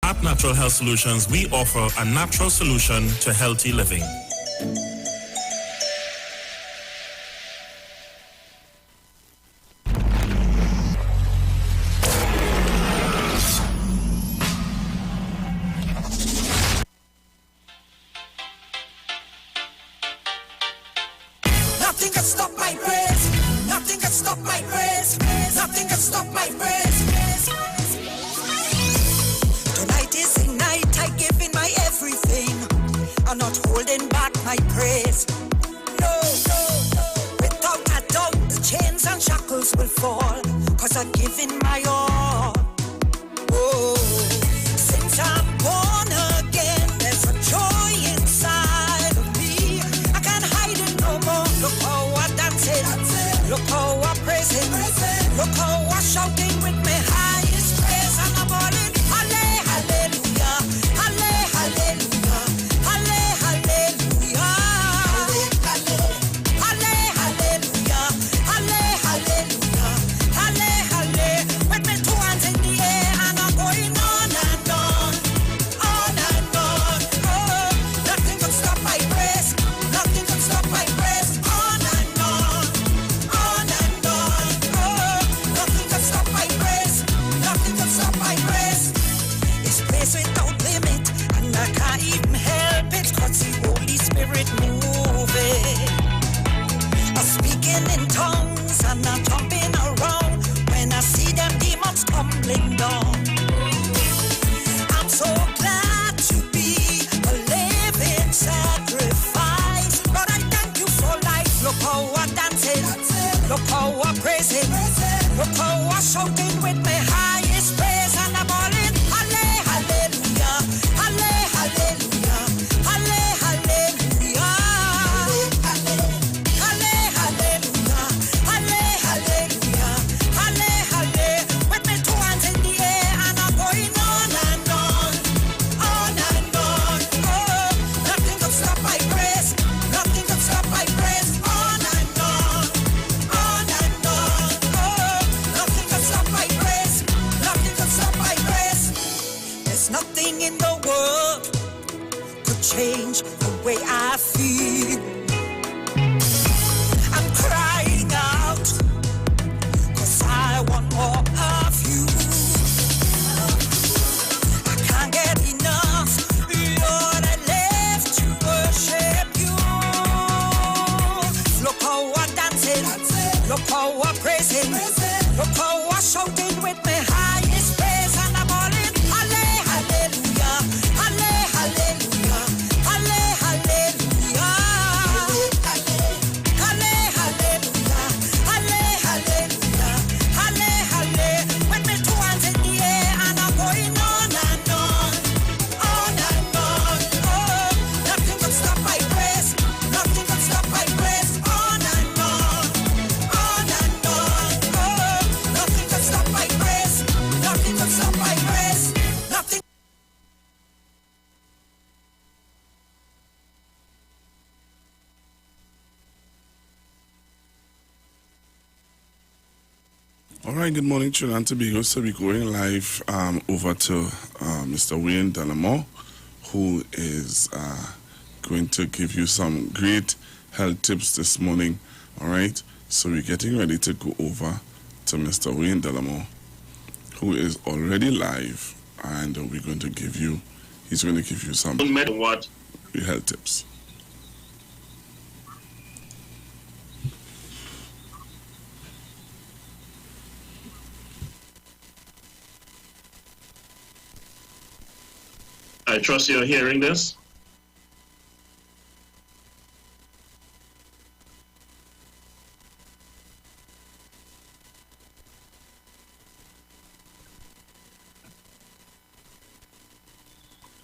At Natural Health Solutions, we offer a natural solution to healthy living. Nothing can stop my praise. Nothing can stop my praise. Nothing can stop my praise. Tonight is the night I give in my everything. I'm not holding back my praise. No, no, no. Without a doubt, the chains and shackles will fall. Cause I've given my all. Oh, since I'm born again, there's a joy inside of me. I can't hide it no more. Look how I'm dancing. Look how I'm praising. Look how I'm shouting with my highest praise. And I'm all in. Hallelujah. Hallelujah. Hallelujah. Hallelujah. Hallelujah. Hallelujah. With my two hands in the air and I'm going on and on. On and on. Oh, nothing can stop my praise. Nothing can stop my praise. On and on. On and on. Oh, nothing can stop my praise. Nothing can stop my praise. It's praise without limit, and I can't even help it, cause the Holy Spirit moving. I'm speaking in tongues and I'm jumping around when I see them demons tumbling down. I'm so glad to be a living sacrifice. Lord, I thank you for life. Look how I'm dancing. Look how I'm praising. Look how I'm shouting with my highest praise. And I'm all in. Hallelujah. Hallelujah. Hallelujah. Hallelujah. Hallelujah. Hallelujah. With my two hands in the air and I'm going on and on. On and on. Oh, nothing can stop my praise. Nothing can stop my praise. On and on. On and on. Oh, nothing can stop my praise. Nothing can stop my praise. There's nothing in the world could change the way I feel. I'm crying out, cause I want more of you. I can't get enough, Lord, I live to worship you. Look how I'm dancing, look how I'm praising, look how I'm shouting with my highest praise. And I'm all in. Hallelujah, hallelujah, hallelujah, hallelujah, hallelujah, hallelujah. With my two hands in the air and I'm going on and on. On and on. Oh, nothing can stop my praise. Nothing can stop my praise. On and on. On and on. Oh, nothing can stop my praise. Nothing can stop my praise. Nothing. All right, good morning, Trinidad and Tobago. So we're going live over to Mr. Wayne Delamore, who is going to give you some great health tips this morning. All right, so we're getting ready to go over to Mr. Wayne Delamore, who is already live, and he's going to give you some What? health tips. I trust you're hearing this.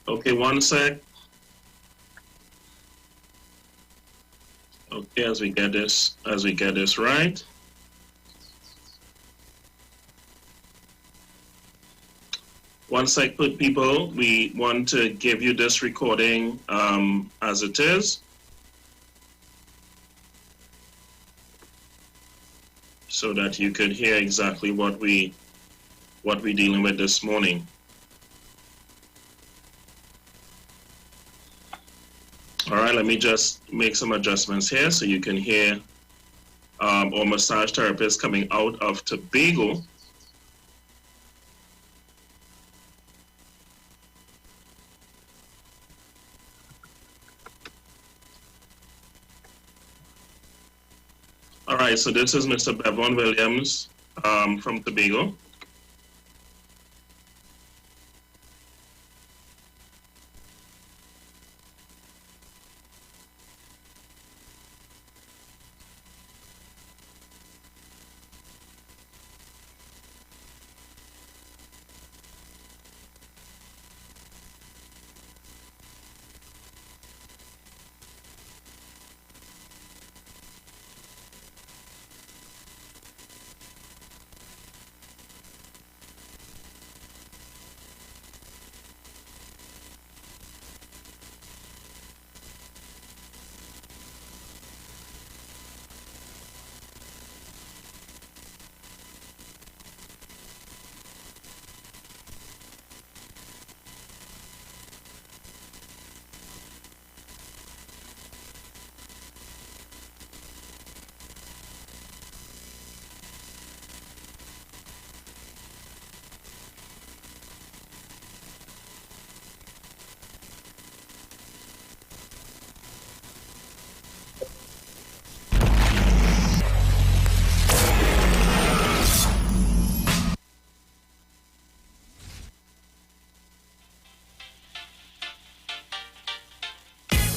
Okay, one sec. Okay, as we get this right. One sec, people. We want to give you this recording as it is, so that you could hear exactly what we're dealing with this morning. All right, let me just make some adjustments here so you can hear our massage therapist coming out of Tobago. All right, so this is Mr. Bevan Williams from Tobago.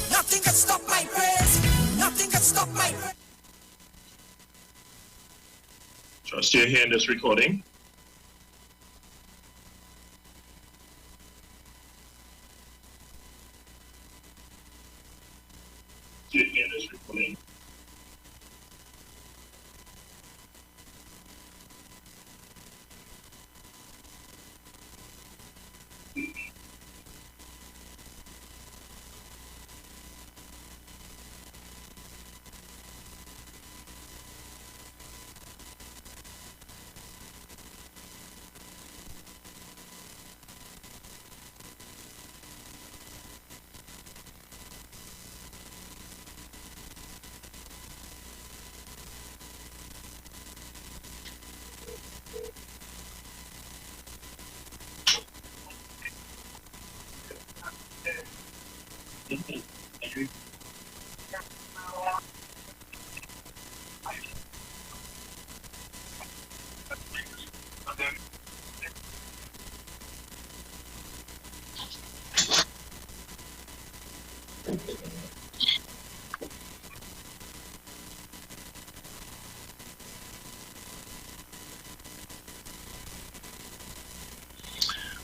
Nothing can stop my praise. Nothing can stop my praise. Trust you're hearing this recording. You're hearing this recording.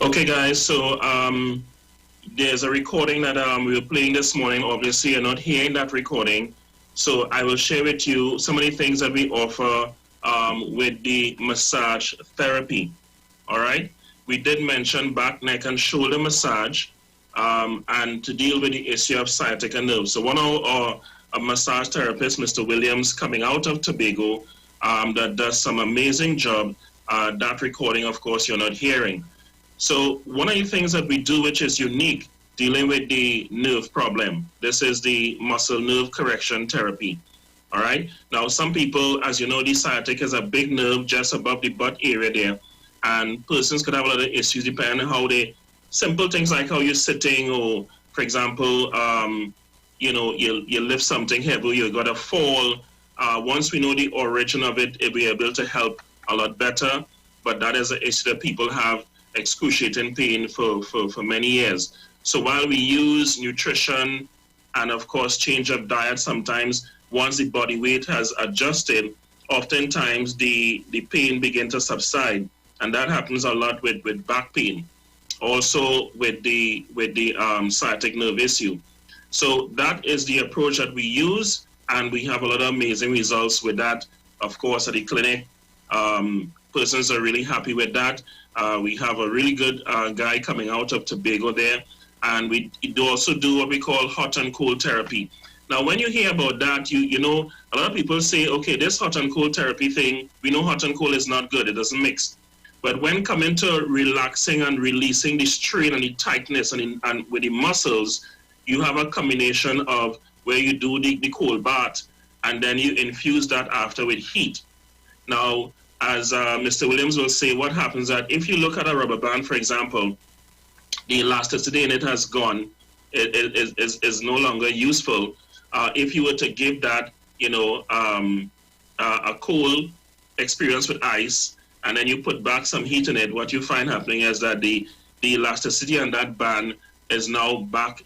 Okay, guys, so there's a recording that we were playing this morning. Obviously, you're not hearing that recording. So I will share with you some of the things that we offer with the massage therapy. All right? We did mention back, neck, and shoulder massage and to deal with the issue of sciatica nerve. So one of our massage therapists, Mr. Williams, coming out of Tobago, that does some amazing job. That recording, of course, you're not hearing. So one of the things that we do, which is unique, dealing with the nerve problem, this is the muscle nerve correction therapy. All right. Now, some people, as you know, the sciatica is a big nerve just above the butt area there. And persons could have a lot of issues depending on how they, simple things like how you're sitting, or, for example, you know, you lift something heavy, you got to fall. Once we know the origin of it, it'll be able to help a lot better. But that is an issue that people have excruciating pain for many years. So while we use nutrition and, of course, change of diet sometimes, once the body weight has adjusted, oftentimes the pain begin to subside. And that happens a lot with back pain, also with the sciatic nerve issue. So that is the approach that we use, and we have a lot of amazing results with that, of course, at the clinic. Persons are really happy with that. We have a really good guy coming out of Tobago there, and we also do what we call hot and cold therapy. Now, when you hear about that, you know, a lot of people say, okay, this hot and cold therapy thing, we know hot and cold is not good, it doesn't mix. But when coming to relaxing and releasing the strain and the tightness and with the muscles, you have a combination of where you do the cold bath and then you infuse that after with heat. Now, as Mr. Williams will say, what happens that if you look at a rubber band, for example, the elasticity in it has gone, it is no longer useful. If you were to give that, a cold experience with ice, and then you put back some heat in it, what you find happening is that the elasticity on that band is now back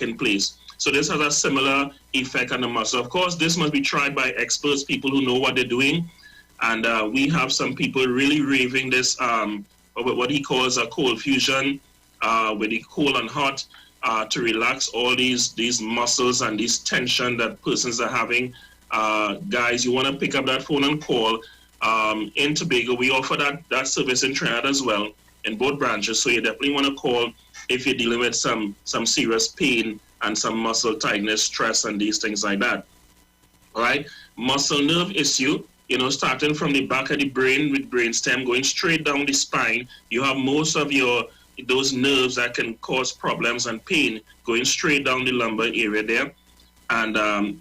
in place. So this has a similar effect on the muscle. Of course, this must be tried by experts, people who know what they're doing. And we have some people really raving this, what he calls a cold fusion, with the cold and hot, to relax all these muscles and this tension that persons are having. Guys, you want to pick up that phone and call. In Tobago, we offer that service in Trinidad as well, in both branches. So you definitely want to call if you're dealing with some serious pain and some muscle tightness, stress, and these things like that. All right, muscle nerve issue. Starting from the back of the brain with brainstem, going straight down the spine, you have most of those nerves that can cause problems and pain going straight down the lumbar area there. And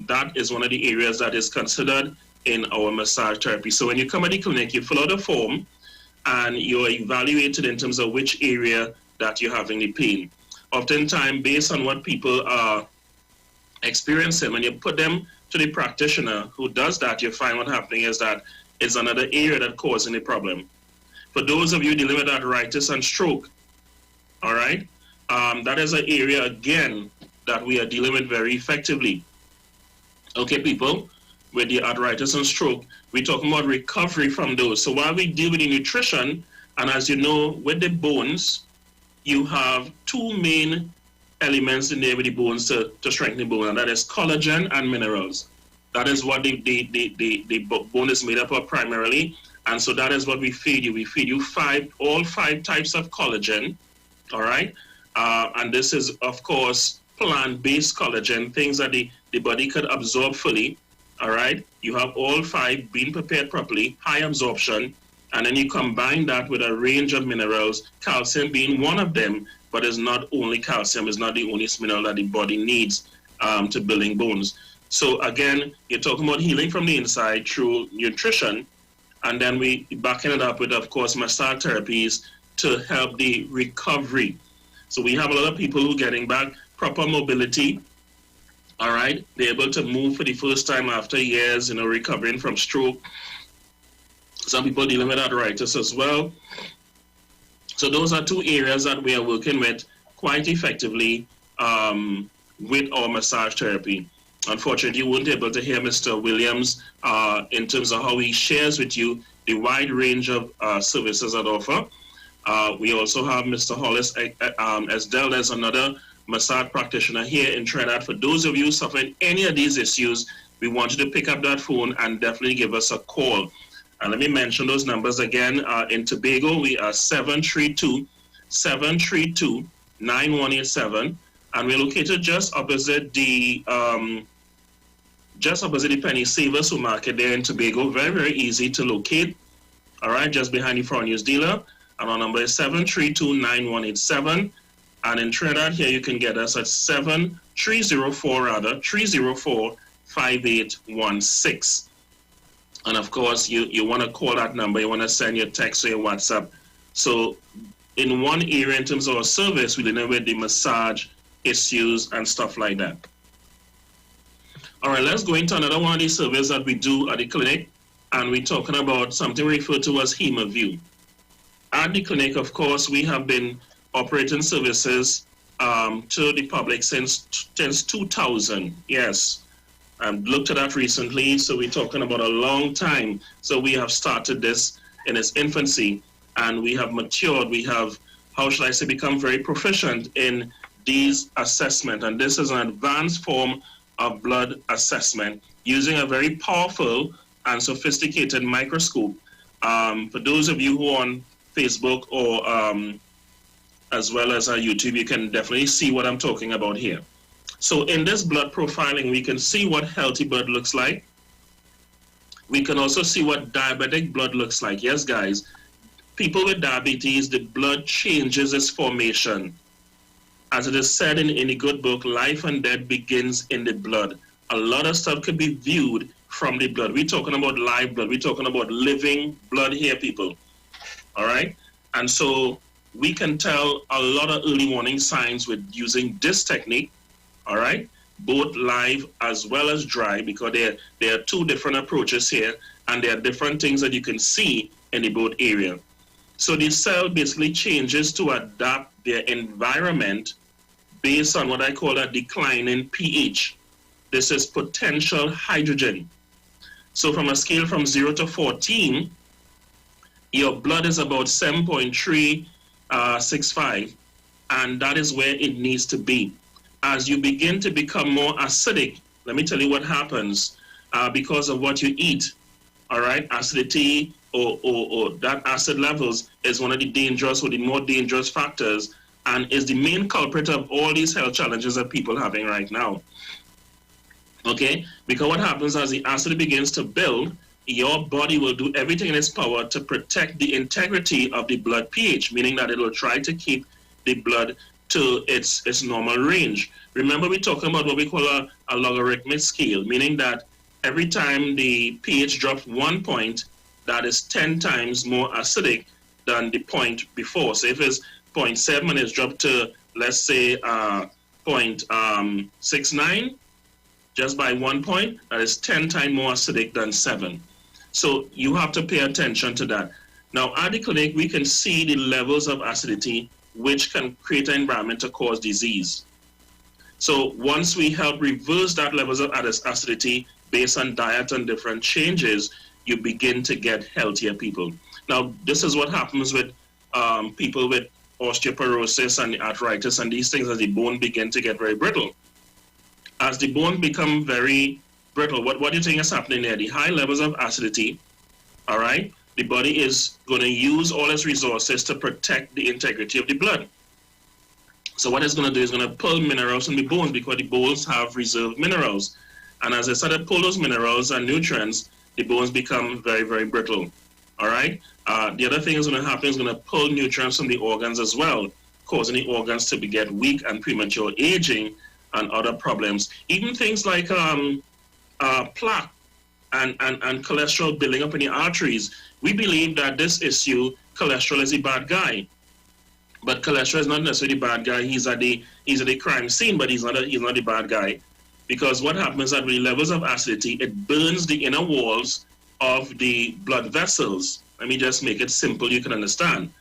that is one of the areas that is considered in our massage therapy. So when you come at the clinic, you fill out a form and you're evaluated in terms of which area that you're having the pain. Oftentimes, based on what people are experiencing, when you put them to the practitioner who does that, you find what happening is that it's another area that causing the problem. For those of you dealing with arthritis and stroke, all right, that is an area, again, that we are dealing with very effectively. Okay, people, with the arthritis and stroke, we're talking about recovery from those. So while we deal with the nutrition, and as you know, with the bones, you have two main elements in there with the bones to strengthen the bone, and that is collagen and minerals. That is what the bone is made up of primarily, and so that is what we feed you. We feed you all five types of collagen, all right? And this is, of course, plant-based collagen, things that the body could absorb fully, all right? You have all five being prepared properly, high absorption, and then you combine that with a range of minerals, calcium being one of them, but it's not only calcium, it's not the only mineral that the body needs to building bones. So again, you're talking about healing from the inside through nutrition, and then we backing it up with, of course, massage therapies to help the recovery. So we have a lot of people who are getting back proper mobility, all right? They're able to move for the first time after years, recovering from stroke. Some people dealing with arthritis as well. So those are two areas that we are working with quite effectively with our massage therapy. Unfortunately, you weren't able to hear Mr. Williams in terms of how he shares with you the wide range of services that offer. We also have Mr. Hollis Esdell as another massage practitioner here in Trinidad. For those of you suffering any of these issues, we want you to pick up that phone and definitely give us a call. And let me mention those numbers again. In Tobago, we are 732-9187, and we're located just opposite the Penny Saver Supermarket there in Tobago. Very, very easy to locate. All right, just behind the Foreign News dealer. And our number is 732-9187. And in Trinidad here, you can get us at 304-5816. And of course, you want to call that number, you want to send your text or your WhatsApp. So in one area, in terms of our service, we deal with the massage issues and stuff like that. All right, let's go into another one of these surveys that we do at the clinic. And we're talking about something referred to as HemaView. At the clinic, of course, we have been operating services to the public since 2000. Yes. I've looked at that recently, so we're talking about a long time. So we have started this in its infancy, and we have matured. We have, how should I say, become very proficient in these assessment. And this is an advanced form of blood assessment using a very powerful and sophisticated microscope. For those of you who are on Facebook or as well as YouTube, you can definitely see what I'm talking about here. So in this blood profiling, we can see what healthy blood looks like. We can also see what diabetic blood looks like. Yes, guys, people with diabetes, the blood changes its formation. As it is said in the good book, life and death begins in the blood. A lot of stuff could be viewed from the blood. We're talking about live blood. We're talking about living blood here, people. All right? And so we can tell a lot of early warning signs with using this technique, all right? Both live as well as dry, because there are two different approaches here, and there are different things that you can see in the both area. So the cell basically changes to adapt their environment based on what I call a decline in pH. This is potential hydrogen. So from a scale from 0 to 14, your blood is about 7.365, and that is where it needs to be. As you begin to become more acidic, let me tell you what happens because of what you eat. All right, acidity or that acid levels is one of the dangerous or the more dangerous factors, and is the main culprit of all these health challenges that people are having right now. Okay, because what happens as the acid begins to build, your body will do everything in its power to protect the integrity of the blood pH, meaning that it will try to keep the blood to its normal range. Remember, we're talking about what we call a logarithmic scale, meaning that every time the pH drops 1 point, that is 10 times more acidic than the point before. So if it's 0.7 and it's dropped to, let's say, 0.69, just by 1 point, that is 10 times more acidic than 7. So you have to pay attention to that. Now, at the clinic, we can see the levels of acidity, which can create an environment to cause disease. So once we help reverse that levels of acidity based on diet and different changes, you begin to get healthier people. Now, this is what happens with people with osteoporosis and arthritis and these things, as the bone begin to get very brittle. As the bone become very brittle, what do you think is happening there? The high levels of acidity, all right? The body is going to use all its resources to protect the integrity of the blood. So what it's going to do is going to pull minerals from the bones, because the bones have reserved minerals. And as they start to pull those minerals and nutrients, the bones become very, very brittle. All right? The other thing is going to happen is going to pull nutrients from the organs as well, causing the organs to get weak and premature aging and other problems. Even things like plaque and cholesterol building up in the arteries. We believe that this issue, cholesterol is a bad guy. But cholesterol is not necessarily a bad guy. He's at the crime scene, but he's not a bad guy. Because what happens is that with the levels of acidity, it burns the inner walls of the blood vessels. Let me just make it simple, you can understand.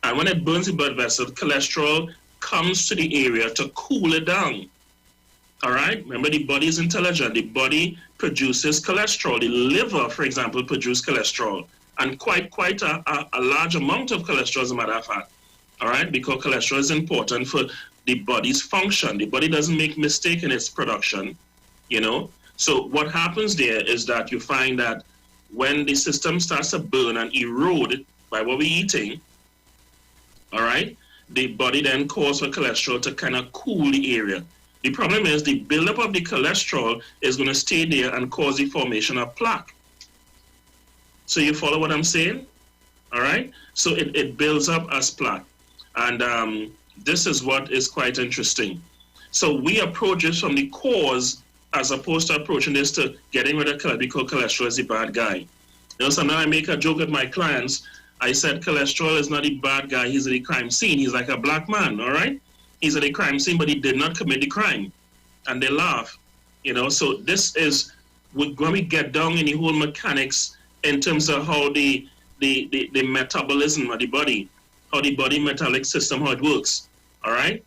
And when it burns the blood vessel, cholesterol comes to the area to cool it down. All right? Remember, the body is intelligent. The body produces cholesterol. The liver, for example, produces cholesterol. And quite a large amount of cholesterol, as a matter of fact. All right? Because cholesterol is important for the body's function. The body doesn't make mistake in its production, you know? So what happens there is that you find that when the system starts to burn and erode by what we're eating, all right, the body then calls for cholesterol to kind of cool the area. The problem is the buildup of the cholesterol is going to stay there and cause the formation of plaque. So you follow what I'm saying? All right? So it builds up as plaque. And this is what is quite interesting. So we approach this from the cause as opposed to approaching this to getting rid of cholesterol, because cholesterol is the bad guy. You know, sometimes I make a joke with my clients. I said cholesterol is not a bad guy. He's at the crime scene. He's like a black man, all right? He's at the crime scene, but he did not commit the crime. And they laugh, you know? So this is when we get down in the whole mechanics in terms of how the metabolism of the body, how the body metabolic system, how it works, all right?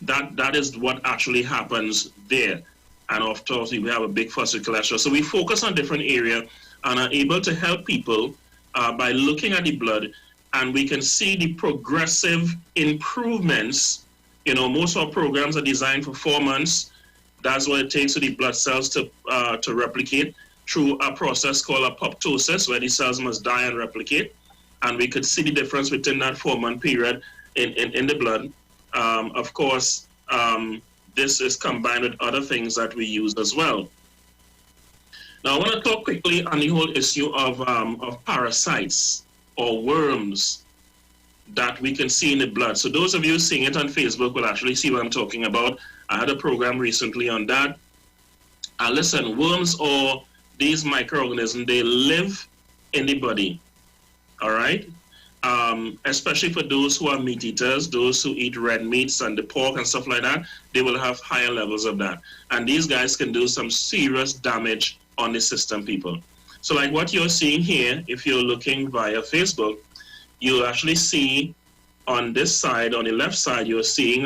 That is what actually happens there. And of course, we have a big fuss with cholesterol. So we focus on different areas and are able to help people by looking at the blood, and we can see the progressive improvements. You know, most of our programs are designed for 4 months. That's what it takes for the blood cells to replicate through a process called apoptosis, where the cells must die and replicate. And we could see the difference within that 4-month period in the blood. Of course, this is combined with other things that we use as well. Now, I want to talk quickly on the whole issue of parasites or worms. that we can see in the blood. So those of you seeing it on Facebook will actually see what I'm talking about. I had a program recently on that. Listen, worms or these microorganisms, they live in the body, all right? Especially for those who are meat eaters, those who eat red meats and the pork and stuff like that, they will have higher levels of that. And these guys can do some serious damage on the system, people. So like what you're seeing here, if you're looking via Facebook, you'll actually see on this side, on the left side, you're seeing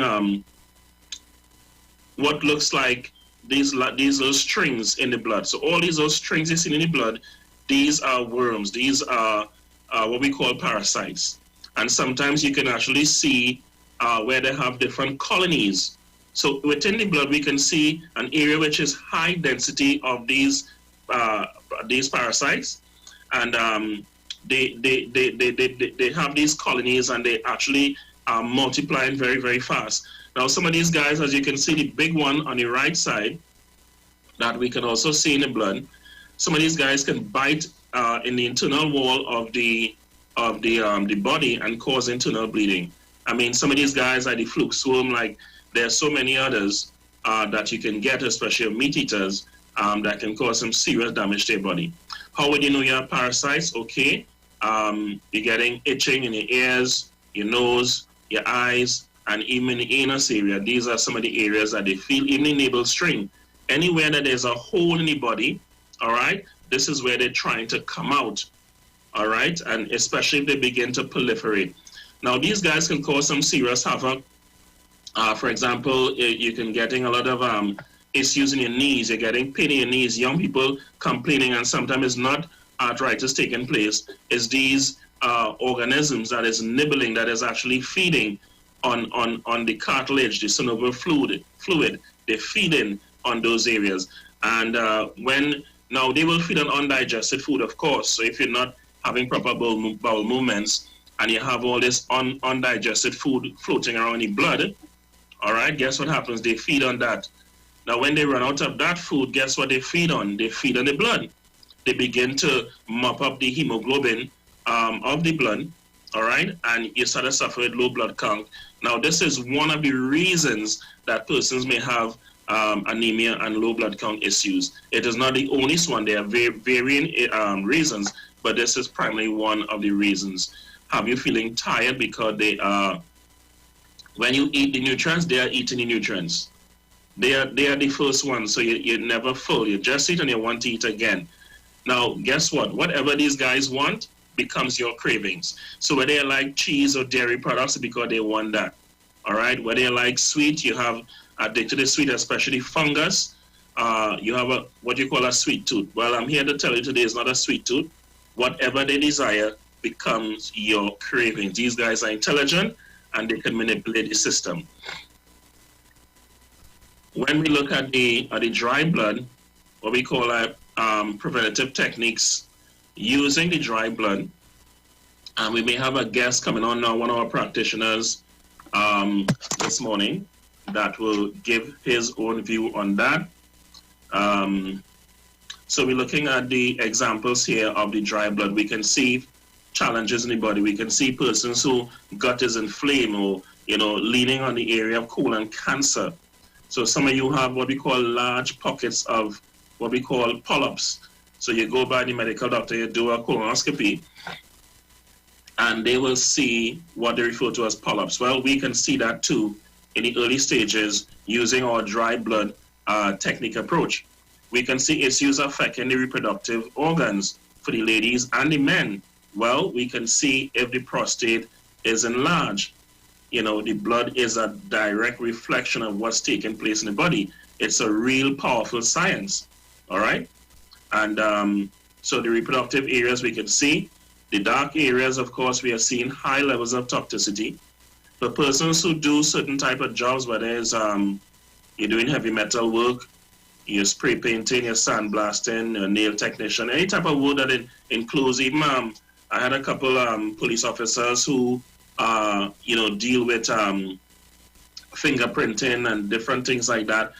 what looks like these little strings in the blood. So all these little strings you see in the blood, these are worms. These are what we call parasites. And sometimes you can actually see where they have different colonies. So within the blood, we can see an area which is high density of these parasites. And they have these colonies, and they actually are multiplying very, very fast. Now, some of these guys, as you can see, the big one on the right side that we can also see in the blood, some of these guys can bite in the internal wall of the body and cause internal bleeding. I mean, some of these guys are the fluke swarm. Like, there are so many others that you can get, especially meat eaters, that can cause some serious damage to your body. How would you know you have parasites? Okay, you're getting itching in your ears, your nose, your eyes, and even in the anus area. These are some of the areas that they feel, even in the navel string. Anywhere that there's a hole in the body, all right, this is where they're trying to come out, all right, and especially if they begin to proliferate. Now, these guys can cause some serious havoc. For example, you can getting a lot of issues in your knees. You're getting pain in your knees. Young people complaining, and sometimes it's not arthritis taking place. It's these organisms that is nibbling, that is actually feeding on the cartilage, the synovial fluid. They feed in on those areas. And now they will feed on undigested food, of course. So if you're not having proper bowel movements and you have all this undigested food floating around in the blood, all right, guess what happens? They feed on that. Now, when they run out of that food, guess what they feed on? They feed on the blood. They begin to mop up the hemoglobin of the blood, all right, and you start to suffer with low blood count. Now, this is one of the reasons that persons may have anemia and low blood count issues. It is not the only one. There are varying reasons, but this is primarily one of the reasons. Have you feeling tired because they are, when you eat the nutrients, they are eating the nutrients. They are the first ones, so you're never full. You just eat and you want to eat again. Now, guess what? Whatever these guys want becomes your cravings. So whether they like cheese or dairy products, because they want that. All right? Whether they like sweet, you have addicted to sweet, especially fungus. You have what you call a sweet tooth. Well, I'm here to tell you today it's not a sweet tooth. Whatever they desire becomes your cravings. These guys are intelligent, and they can manipulate the system. When we look at the dry blood, what we call preventative techniques using the dry blood, and we may have a guest coming on now, one of our practitioners this morning, that will give his own view on that. So we're looking at the examples here of the dry blood. We can see challenges in the body. We can see persons who gut is inflamed, or leaning on the area of colon cancer. So some of you have what we call large pockets of what we call polyps. So you go by the medical doctor, you do a colonoscopy, and they will see what they refer to as polyps. Well, we can see that too in the early stages using our dry blood technique approach. We can see issues affecting the reproductive organs for the ladies and the men. Well, we can see if the prostate is enlarged. The blood is a direct reflection of what's taking place in the body. It's a real powerful science, all right? And so the reproductive areas we can see. The dark areas, of course, we are seeing high levels of toxicity. For persons who do certain type of jobs, whether it's you're doing heavy metal work, you're spray painting, you're sandblasting, a nail technician, any type of work that includes even, I had a couple police officers who deal with fingerprinting and different things like that.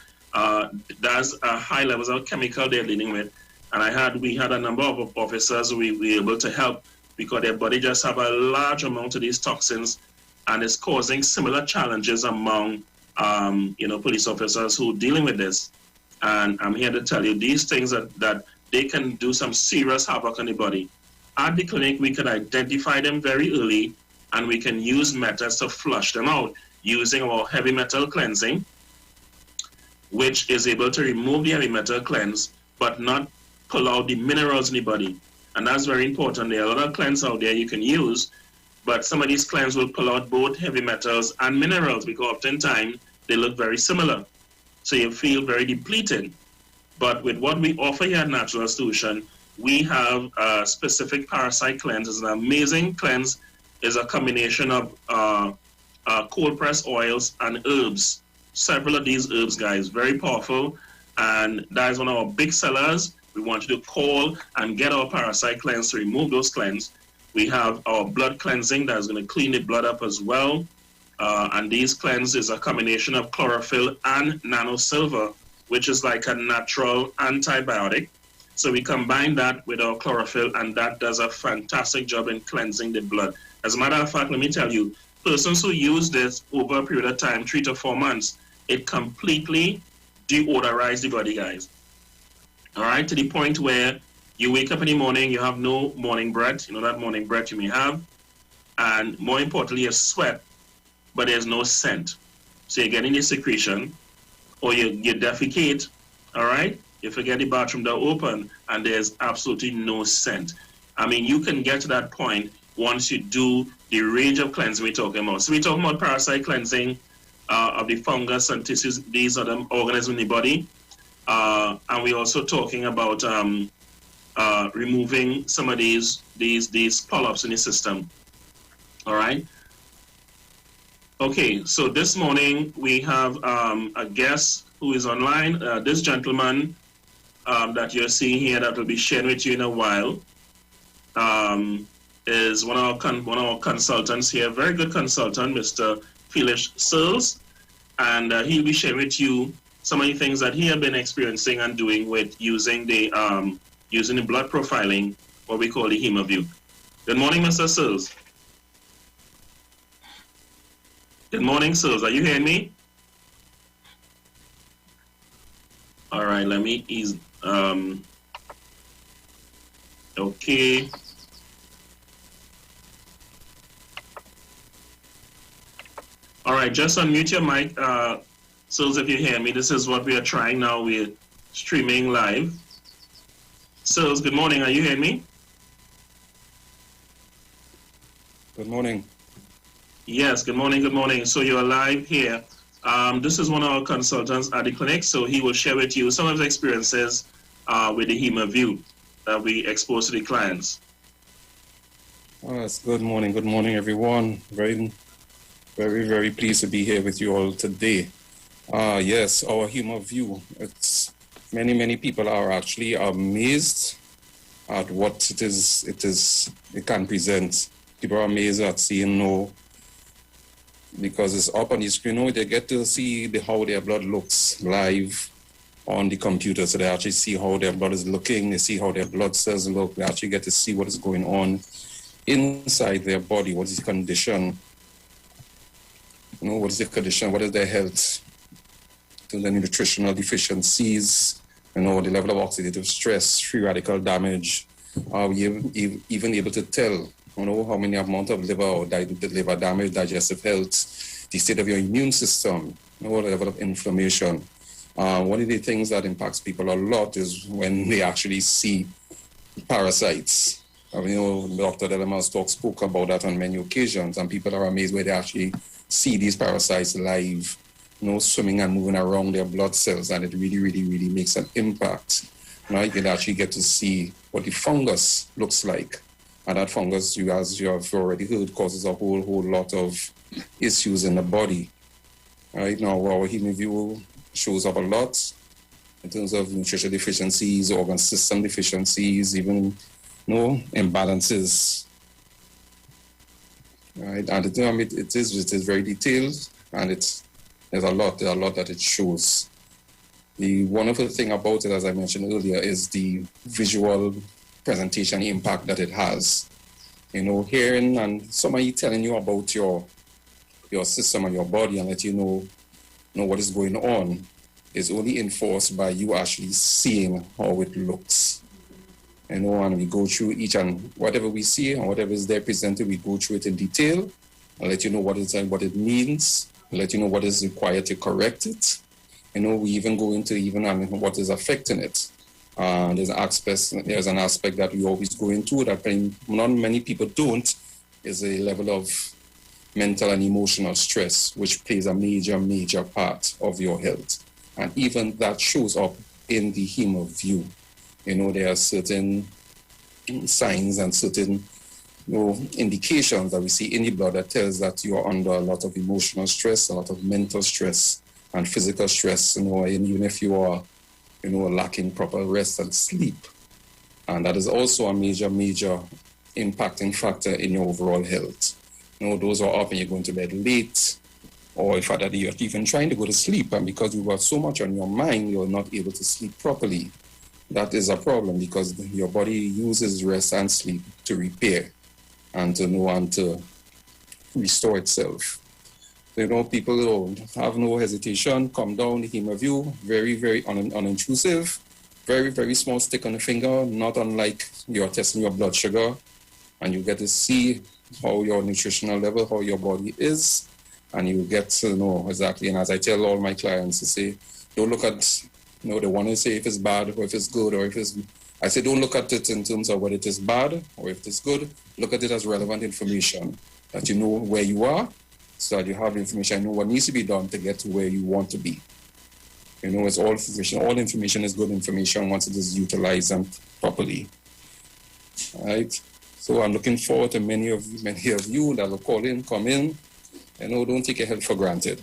There's high levels of chemical they're dealing with. And we had a number of officers we were able to help because their body just have a large amount of these toxins, and it's causing similar challenges among police officers who are dealing with this. And I'm here to tell you these things that they can do some serious havoc on the body. At the clinic, we can identify them very early, and we can use methods to flush them out using our heavy metal cleansing, which is able to remove the heavy metal cleanse, but not pull out the minerals in the body. And that's very important. There are a lot of cleanses out there you can use, but some of these cleanses will pull out both heavy metals and minerals, because oftentimes they look very similar. So you feel very depleted. But with what we offer here at Natural Solution, we have a specific parasite cleanse. It's an amazing cleanse. It's a combination of cold pressed oils and herbs. Several of these herbs, guys, very powerful. And that is one of our big sellers. We want you to call and get our parasite cleanse to remove those cleanses. We have our blood cleansing that is going to clean the blood up as well. And these cleanses are a combination of chlorophyll and nanosilver, which is like a natural antibiotic. So we combine that with our chlorophyll, and that does a fantastic job in cleansing the blood. As a matter of fact, let me tell you, persons who use this over a period of time, 3 to 4 months, it completely deodorizes the body, guys. All right, to the point where you wake up in the morning, you have no morning breath, that morning breath you may have, and more importantly, you sweat, but there's no scent. So you're getting the secretion, or you defecate, all right? You forget the bathroom door open, and there's absolutely no scent. I mean, you can get to that point once you do the range of cleansing we're talking about. So we're talking about parasite cleansing of the fungus and tissues, these are the organisms in the body. And we're also talking about removing some of these polyps in the system. All right. Okay, so this morning we have a guest who is online. This gentleman that you're seeing here that will be sharing with you in a while is one of our consultants here, very good consultant, Mr. Felix Searles, and he'll be sharing with you some of the things that he has been experiencing and doing with using the blood profiling, what we call the HemAview. Good morning, Mr. Searles. Good morning, Searles. Are you hearing me? All right, let me ease. Okay. All right, just unmute your mic. Searles, if you hear me, this is what we are trying now. We're streaming live. Searles, good morning. Are you hearing me? Good morning. Yes, good morning, good morning. So you're live here. This is one of our consultants at the clinic, so he will share with you some of his experiences with the HemAview that we expose to the clients. Yes, good morning, everyone. Very, very, very pleased to be here with you all today. Yes, our HemAview, it's many people are actually amazed at what it can present. People are amazed at seeing because it's up on the screen. They get to see how their blood looks live on the computer. So they actually see how their blood is looking. They see how their blood cells look. They actually get to see what is going on inside their body. What is the condition? What is the condition? What is their health? To the nutritional deficiencies, the level of oxidative stress, free radical damage. Are we even able to tell how many amount of liver or liver damage, digestive health, the state of your immune system, the level of inflammation. One of the things that impacts people a lot is when they actually see parasites. Dr. Delamore spoke about that on many occasions, and people are amazed where they actually see these parasites live, swimming and moving around their blood cells, and it really, really, really makes an impact. You can actually get to see what the fungus looks like. And that fungus, as you have already heard, causes a whole lot of issues in the body. Right now, our HemAview shows up a lot in terms of nutrition deficiencies, organ system deficiencies, even imbalances. Right, and it is very detailed, and there's a lot that it shows. The wonderful thing about it, as I mentioned earlier, is the visual presentation impact that it has. hearing and somebody telling you about your system and your body and let you know what is going on is only enforced by you actually seeing how it looks. And we go through each and whatever we see and whatever is there presented, we go through it in detail and let you know what it means, let you know what is required to correct it. We even go into what is affecting it. There's an aspect that we always go into that not many people don't, is a level of mental and emotional stress, which plays a major part of your health. And even that shows up in the hemo view. There are certain signs and certain indications that we see in the blood that tells that you are under a lot of emotional stress, a lot of mental stress and physical stress, and even if you are lacking proper rest and sleep. And that is also a major impacting factor in your overall health. Those are often you're going to bed late, or if that you're even trying to go to sleep, and because you have so much on your mind, you're not able to sleep properly. That is a problem because your body uses rest and sleep to repair and to restore itself. People have no hesitation, come down the hemo view, very unintrusive, very small stick on the finger, not unlike you're testing your blood sugar, and you get to see how your nutritional level, how your body is, and you get to know exactly. And as I tell all my clients to say, don't look at, they want to say if it's bad or if it's good or if it's, I say don't look at it in terms of whether it is bad or if it's good, look at it as relevant information, that you know where you are, so that you have information, know what needs to be done to get to where you want to be. It's all information. All information is good information once it is utilized and properly. All right. So I'm looking forward to many of you that will come in, don't take your health for granted.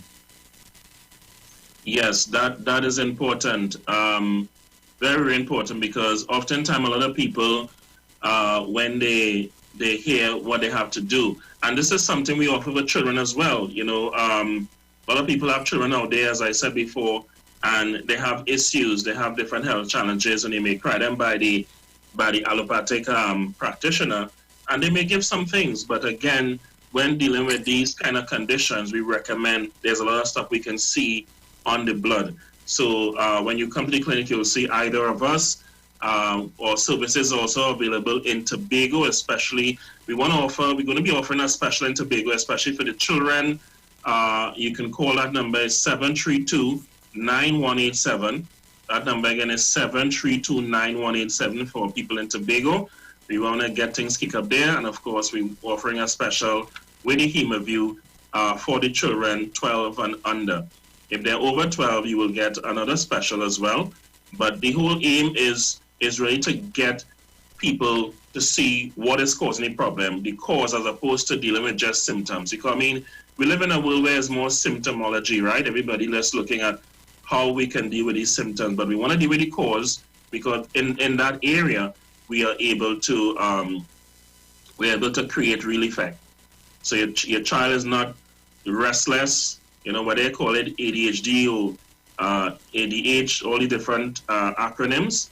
Yes, that is important. Very important, because oftentimes a lot of people, when they hear what they have to do, and this is something we offer with children as well. A lot of people have children out there, as I said before, and they have issues, they have different health challenges, and they may cry them by the allopathic practitioner, and they may give some things. But again, when dealing with these kind of conditions, we recommend there's a lot of stuff we can see on the blood. So when you come to the clinic, you'll see either of us, or services also available in Tobago, especially. We're going to be offering a special in Tobago, especially for the children. You can call that number is 732-9187. That number again is 732-9187 for people in Tobago. We want to get things kicked up there, and of course we're offering a special with the HemoView for the children 12 and under. If they're over 12, you will get another special as well. But the whole aim is really to get people to see what is causing the problem, the cause, as opposed to dealing with just symptoms. Because we live in a world where there's more symptomology, right? Everybody is looking at how we can deal with these symptoms, but we want to deal with the cause, because in that area we are able to create real effect. So your child is not restless, what they call it, ADHD or ADH, all the different acronyms,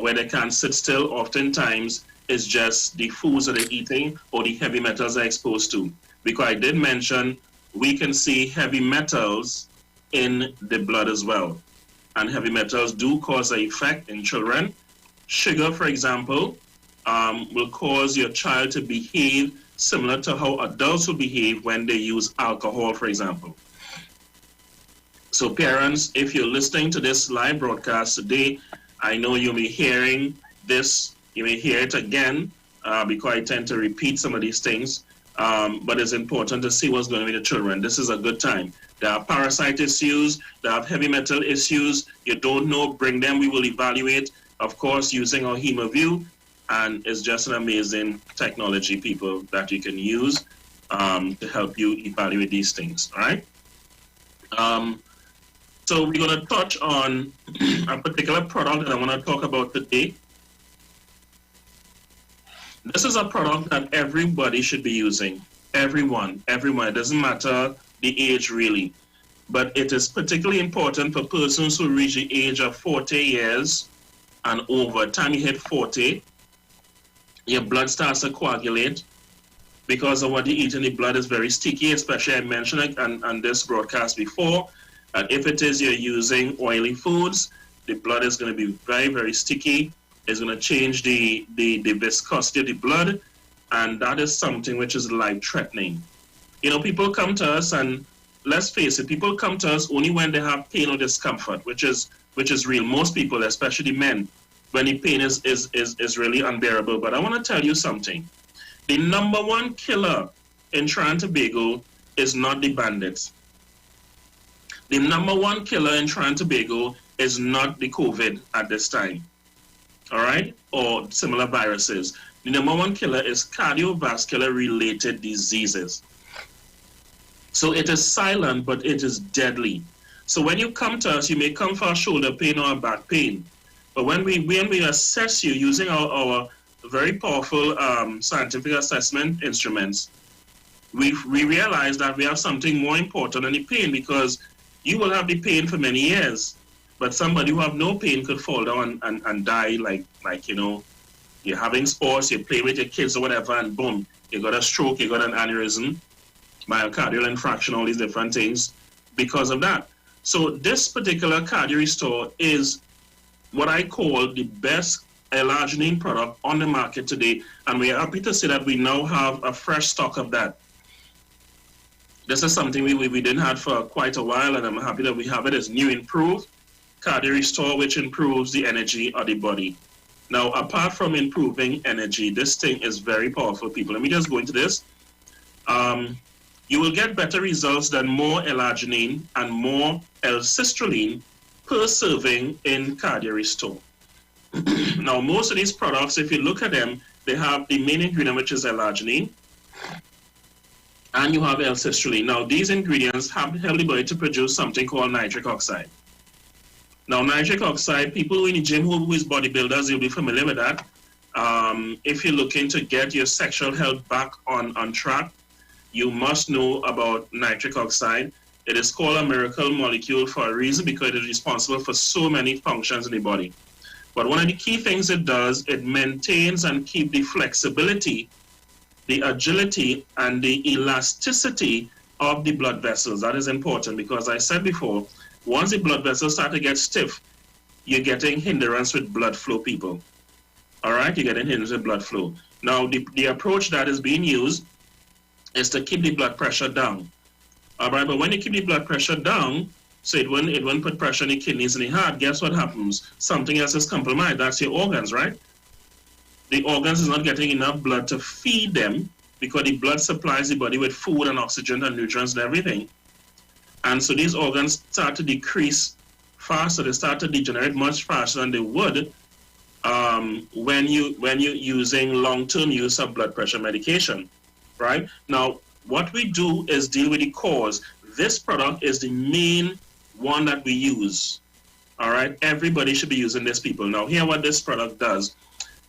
where they can't sit still. Oftentimes it's just the foods that they're eating or the heavy metals they're exposed to. Because I did mention we can see heavy metals in the blood as well. And heavy metals do cause an effect in children. Sugar, for example, will cause your child to behave similar to how adults will behave when they use alcohol, for example. So parents, if you're listening to this live broadcast today, I know you'll be hearing this, you may hear it again, because I tend to repeat some of these things, but it's important to see what's going on with the children. This is a good time. There are parasite issues, there are heavy metal issues, you don't know, bring them, we will evaluate, of course, using our HemoView, and it's just an amazing technology, people, that you can use to help you evaluate these things, all right? So we're going to touch on a particular product that I want to talk about today. This is a product that everybody should be using. Everyone. It doesn't matter the age really. But it is particularly important for persons who reach the age of 40 years and over. Time you hit 40, your blood starts to coagulate, because of what you eat in the blood is very sticky, especially I mentioned it on this broadcast before. And if it is you're using oily foods, the blood is going to be very, very sticky. It's going to change the viscosity of the blood, and that is something which is life-threatening. You know, people come to us, and let's face it, people come to us only when they have pain or discomfort, which is real. Most people, especially men, when the pain is really unbearable. But I want to tell you something. The number one killer in Trinidad and Tobago is not the bandits. The number one killer in Trinidad and Tobago is not the COVID at this time, all right, or similar viruses. The number one killer is cardiovascular related diseases. So it is silent, but it is deadly. So when you come to us, you may come for a shoulder pain or a back pain. But when we assess you using our very powerful scientific assessment instruments, we realize that we have something more important than the pain, because you will have the pain for many years, but somebody who have no pain could fall down and die, like you know, you're having sports, you're playing with your kids or whatever, and boom, you got a stroke, you got an aneurysm, myocardial infarction, all these different things because of that. So this particular Cardio Restore is what I call the best L-arginine product on the market today, and we are happy to say that we now have a fresh stock of that. This is something we didn't have for quite a while, and I'm happy that we have it. It's new, improved Cardio Restore, which improves the energy of the body. Now, apart from improving energy, this thing is very powerful, people. Let me just go into this. You will get better results than more L-arginine and more L-cistrulline per serving in Cardio Restore. Now, most of these products, if you look at them, they have the main ingredient, which is L-arginine, and you have L-cistrulline. Now, these ingredients help the body to produce something called nitric oxide. Now, nitric oxide, people in the gym who is bodybuilders, you'll be familiar with that. If you're looking to get your sexual health back on track, you must know about nitric oxide. It is called a miracle molecule for a reason, because it is responsible for so many functions in the body. But one of the key things it does, it maintains and keeps the flexibility, the agility, and the elasticity of the blood vessels. That is important, because I said before, once the blood vessels start to get stiff, you're getting hindrance with blood flow, people. All right, you're getting hindrance with blood flow. Now, the approach that is being used is to keep the blood pressure down. All right, but when you keep the blood pressure down, so it won't put pressure on the kidneys and the heart, guess what happens? Something else is compromised. That's your organs, right? The organs is not getting enough blood to feed them, because the blood supplies the body with food and oxygen and nutrients and everything. And so these organs start to decrease faster. They start to degenerate much faster than they would when you're using long-term use of blood pressure medication, right? Now, what we do is deal with the cause. This product is the main one that we use, all right? Everybody should be using this, people. Now, here what this product does.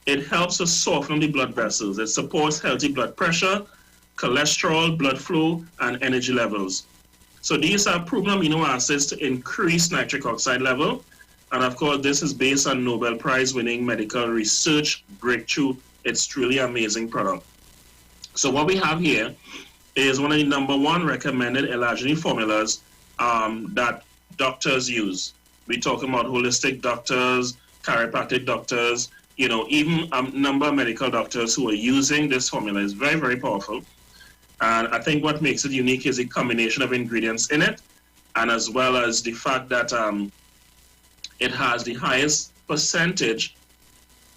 It helps to soften the blood vessels. It supports healthy blood pressure, cholesterol, blood flow, and energy levels. So these are proven amino acids to increase nitric oxide level. And of course, this is based on Nobel Prize winning medical research breakthrough. It's truly amazing product. So what we have here is one of the #1 recommended L-arginine formulas that doctors use. We're talking about holistic doctors, chiropractic doctors, you know, even a number of medical doctors who are using this formula. Is very, very powerful. And I think what makes it unique is the combination of ingredients in it, and as well as the fact that it has the highest percentage,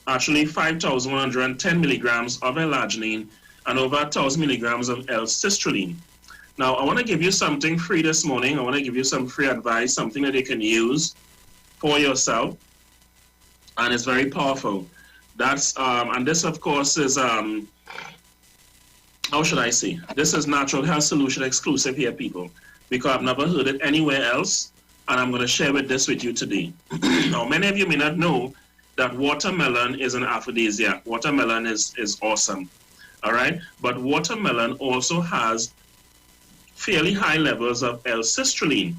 actually 5,110 milligrams of L-arginine and over 1,000 milligrams of L-cistrulline. Now, I want to give you something free this morning. I want to give you some free advice, something that you can use for yourself, and it's very powerful. That's and this, of course, is how should I say? This is Natural Health Solution exclusive here, people, because I've never heard it anywhere else, and I'm going to share this with you today. Now, many of you may not know that watermelon is an aphrodisiac. Watermelon is awesome, all right? But watermelon also has fairly high levels of L-cistrulline,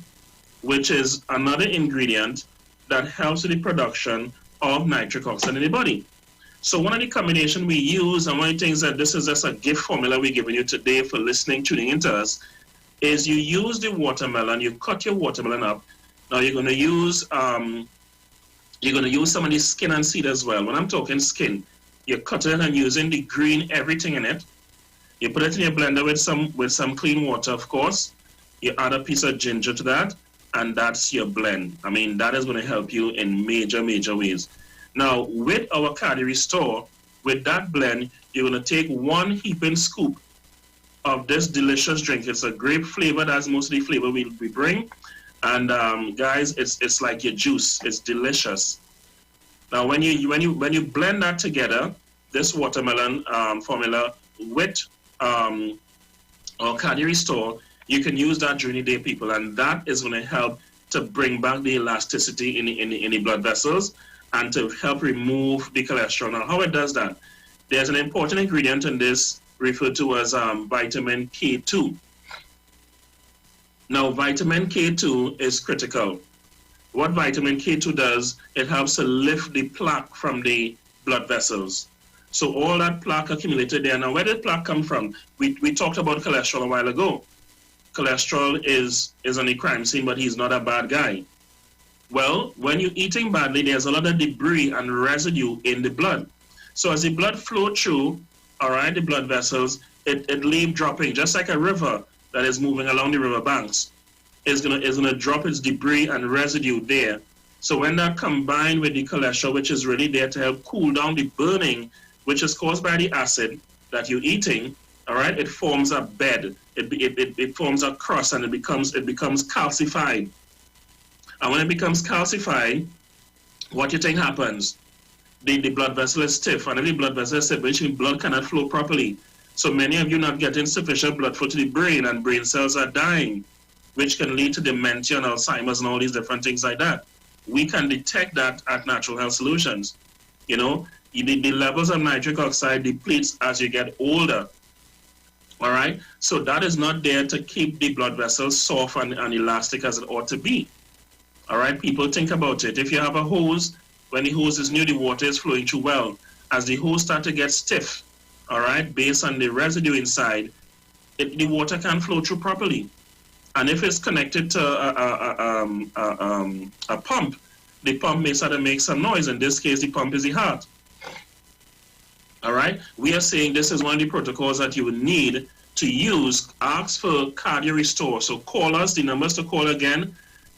which is another ingredient that helps with the production of nitric oxide in the body. So one of the combination we use, and one of the things that this is just a gift formula we're giving you today for listening, tuning into us, is you use the watermelon, you cut your watermelon up. Now you're going to use some of the skin and seed as well. When I'm talking skin, you cut it and using the green, everything in it. You put it in your blender with some clean water, of course. You add a piece of ginger to that, and that's your blend. I mean, that is going to help you in major, major ways. Now, with our Cardi Restore, with that blend, you're going to take 1 heaping scoop of this delicious drink. It's a grape flavor. That's mostly flavor we bring. And guys, it's like your juice. It's delicious. Now, when you blend that together, this watermelon formula with our Cardi Restore, you can use that during the day, people, and that is going to help to bring back the elasticity in the blood vessels and to help remove the cholesterol. Now, how it does that? There's an important ingredient in this referred to as vitamin K2. Now, vitamin K2 is critical. What vitamin K2 does, it helps to lift the plaque from the blood vessels. So all that plaque accumulated there. Now, where did plaque come from? We talked about cholesterol a while ago. Cholesterol is on the crime scene, but he's not a bad guy. Well, when you're eating badly, there's a lot of debris and residue in the blood. So as the blood flow through, all right, the blood vessels, it leave dropping, just like a river that is moving along the river banks. Is gonna drop its debris and residue there. So when that combined with the cholesterol, which is really there to help cool down the burning, which is caused by the acid that you're eating, all right, it forms a bed. It forms a crust, and it becomes calcified. And when it becomes calcified, what you think happens? The blood vessel is stiff, and if the blood vessel is stiff, which means blood cannot flow properly. So many of you not getting sufficient blood flow to the brain, and brain cells are dying, which can lead to dementia and Alzheimer's and all these different things like that. We can detect that at Natural Health Solutions. You know, the levels of nitric oxide depletes as you get older. All right, so that is not there to keep the blood vessels soft and elastic as it ought to be. All right, people, think about it. If you have a hose, when the hose is new, the water is flowing through well. As the hose starts to get stiff, all right, based on the residue inside, the water can't flow through properly. And if it's connected to a pump, the pump may start to make some noise. In this case, the pump is the heart. All right, we are saying this is one of the protocols that you would need to use. Ask for Cardi Restore. So call us. The numbers to call again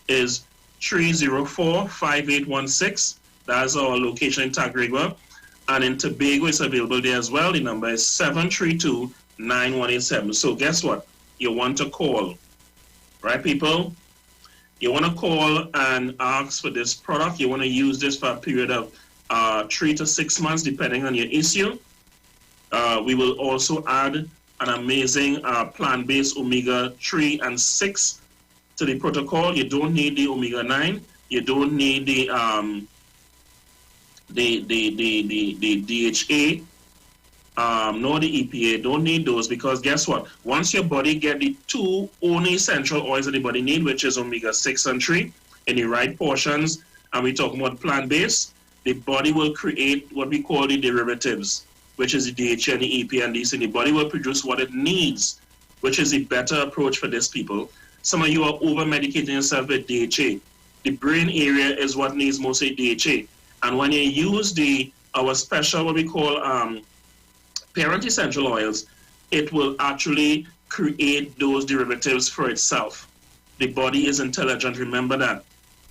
is 304-5816. That's our location in Tagrigua. And in Tobago, it's available there as well. The number is 732-9187. So guess what? You want to call, right, people? You want to call and ask for this product. You want to use this for a period of 3 to 6 months, depending on your issue. We will also add an amazing plant-based omega-3 and 6 to the protocol. You don't need the omega-9. You don't need the DHA, nor the EPA. Don't need those, because guess what? Once your body get the 2 only essential oils that the body need, which is omega-6 and 3, in the right portions, and we're talking about plant-based, the body will create what we call the derivatives, which is the DHA and the EPA and these, and the body will produce what it needs, which is a better approach for this, people. Some of you are over-medicating yourself with DHA. The brain area is what needs mostly DHA. And when you use our special, what we call parent essential oils, it will actually create those derivatives for itself. The body is intelligent, remember that.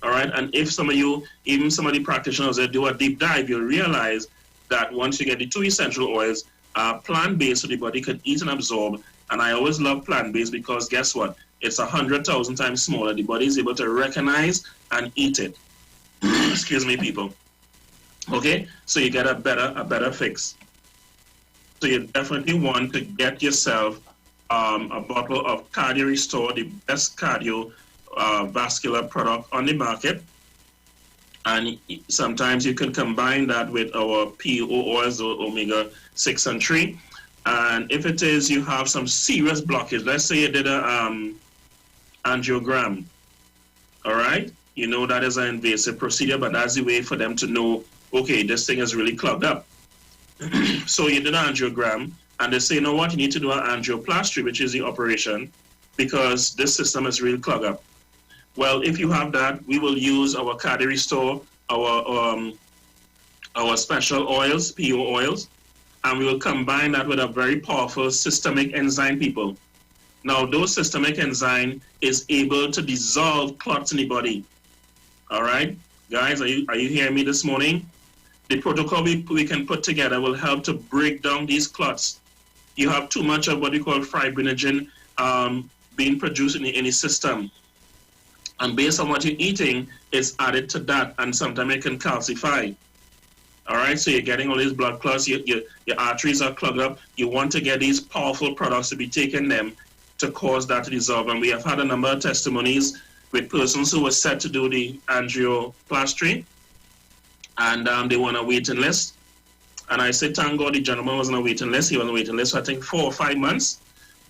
All right, and if some of you, even some of the practitioners that do a deep dive, you'll realize that once you get the 2 essential oils, plant-based, so the body can eat and absorb. And I always love plant-based because guess what? It's 100,000 times smaller. The body is able to recognize and eat it. Excuse me, people. Okay, so you get a better fix. So you definitely want to get yourself a bottle of Cardi Restore, the best cardio vascular product on the market. And sometimes you can combine that with our PO oils, or omega-6 and 3. And if it is you have some serious blockage, let's say you did a angiogram, all right? You know that is an invasive procedure, but that's the way for them to know, okay, this thing is really clogged up. So you did an angiogram, and they say, you know what, you need to do an angioplasty, which is the operation, because this system is really clogged up. Well, if you have that, we will use our Cardi Restore, our special oils, PO oils, and we will combine that with a very powerful systemic enzyme, people. Now, those systemic enzyme is able to dissolve clots in the body. All right, guys, are you hearing me this morning? The protocol we can put together will help to break down these clots. You have too much of what we call fibrinogen being produced in the system. And based on what you're eating, it's added to that, and sometimes it can calcify. All right, so you're getting all these blood clots, your arteries are clogged up. You want to get these powerful products to be taken them to cause that to dissolve. And we have had a number of testimonies with persons who were set to do the angioplasty, and they were on a waiting list. And I said, thank God the gentleman was on a waiting list. He was on a waiting list for, I think, 4 or 5 months.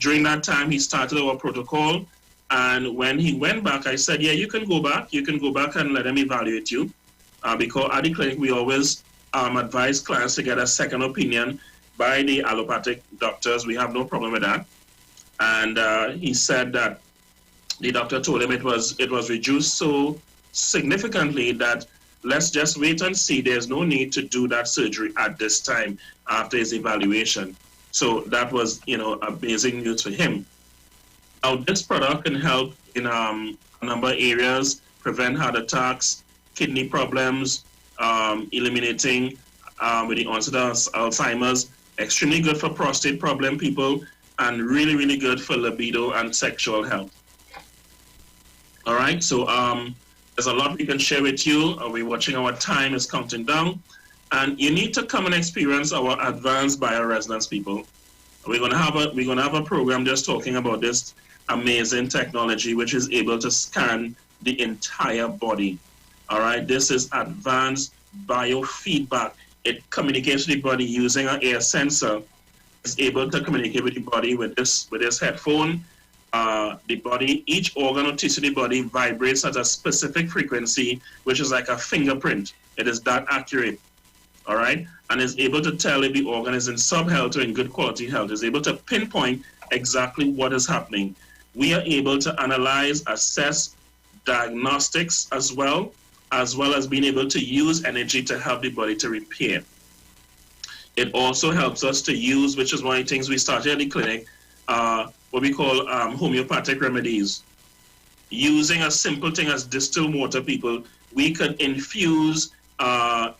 During that time, he started our protocol. And when he went back, I said, yeah, you can go back. You can go back and let him evaluate you. Because at the clinic, we always advise clients to get a second opinion by the allopathic doctors. We have no problem with that. And he said that the doctor told him it was reduced so significantly that let's just wait and see. There's no need to do that surgery at this time after his evaluation. So that was, amazing news for him. Now, this product can help in a number of areas, prevent heart attacks, kidney problems, eliminating with the onset of Alzheimer's, extremely good for prostate problem people, and really, really good for libido and sexual health. All right, so there's a lot we can share with you. We're watching our time is counting down, and you need to come and experience our advanced bioresonance, people. We're gonna have a program just talking about this amazing technology, which is able to scan the entire body. All right, this is advanced biofeedback. It communicates with the body using an air sensor. It's able to communicate with the body with this headphone. The body, each organ or tissue of the body vibrates at a specific frequency, which is like a fingerprint. It is that accurate. All right, and is able to tell if the organ is in sub-health or in good quality health. Is able to pinpoint exactly what is happening. We are able to analyze, assess, diagnostics as well as being able to use energy to help the body to repair. It also helps us to use, which is one of the things we started at the clinic, what we call homeopathic remedies. Using a simple thing as distilled water, people, we could infuse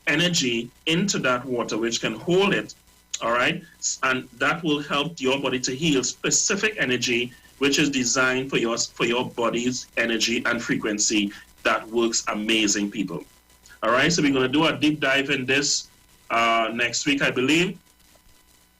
energy into that water, which can hold it, all right? And that will help your body to heal specific energy, which is designed for your body's energy and frequency. That works amazing, people. All right, so we're going to do a deep dive in this next week, I believe,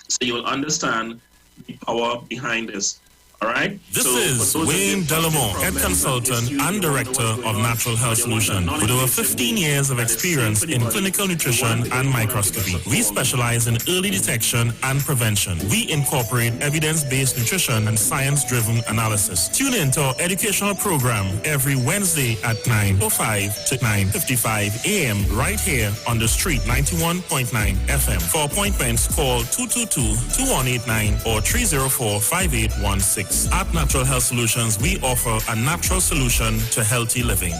so you will understand the power behind this. All right. This is Wayne Delamore, head consultant and director of Natural Health Solution, with over 15 years of experience in clinical nutrition and microscopy. We specialize in early detection and prevention. We incorporate evidence-based nutrition and science-driven analysis. Tune in to our educational program every Wednesday at 9:05 to 9:55 a.m. right here on the street 91.9 FM. For appointments, call 222-2189 or 304-5816. At Natural Health Solutions, we offer a natural solution to healthy living.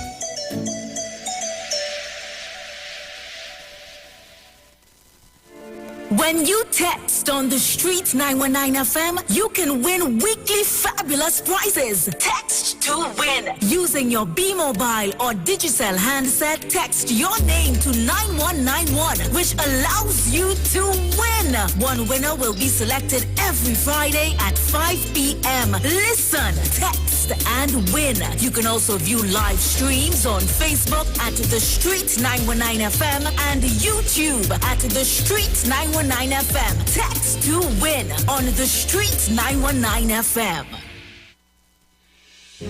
When you text on the street 919 FM, you can win weekly fabulous prizes. Text to win. Using your B-Mobile or Digicel handset, text your name to 9191, which allows you to win. One winner will be selected every Friday at 5 p.m. Listen, text and win. You can also view live streams on Facebook at The Street 919 FM and YouTube at The Street 919 FM. Text to win on The Street 919 FM.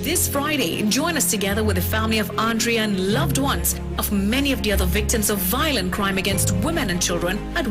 This Friday, join us together with the family of Andrea and loved ones of many of the other victims of violent crime against women and children at